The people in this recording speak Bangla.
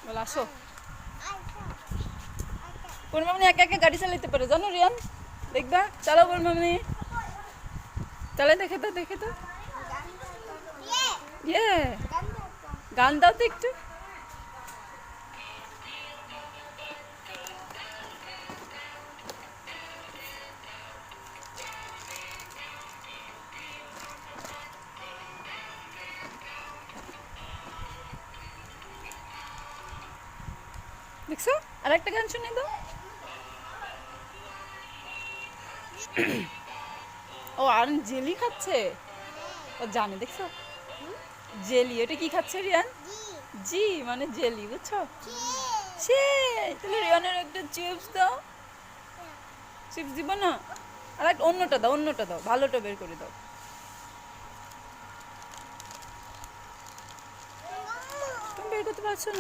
বলো আসো। পূর্ণমামনি একা একা গাড়ি চালাতে পারে জানো রিয়ান? দেখবা চালাও পূর্ণমামনি, চালাই দেখে তো। ইয়ে গান দাও তো একটু। দেখছো আর একটা গান শুনে দাও। ও আর জেলি খাচ্ছে, ও জানে দেখছো জেলি, এটা কি খাচ্ছে রিয়ান? জি মানে জেলি, বুঝছো? সে তাহলে রিয়ানের একটা চিপস দাও। চিপস দিব না, আর একটা অন্যটা দাও ভালোটা বের করে দাও। তুমি বের করতে পারছো না?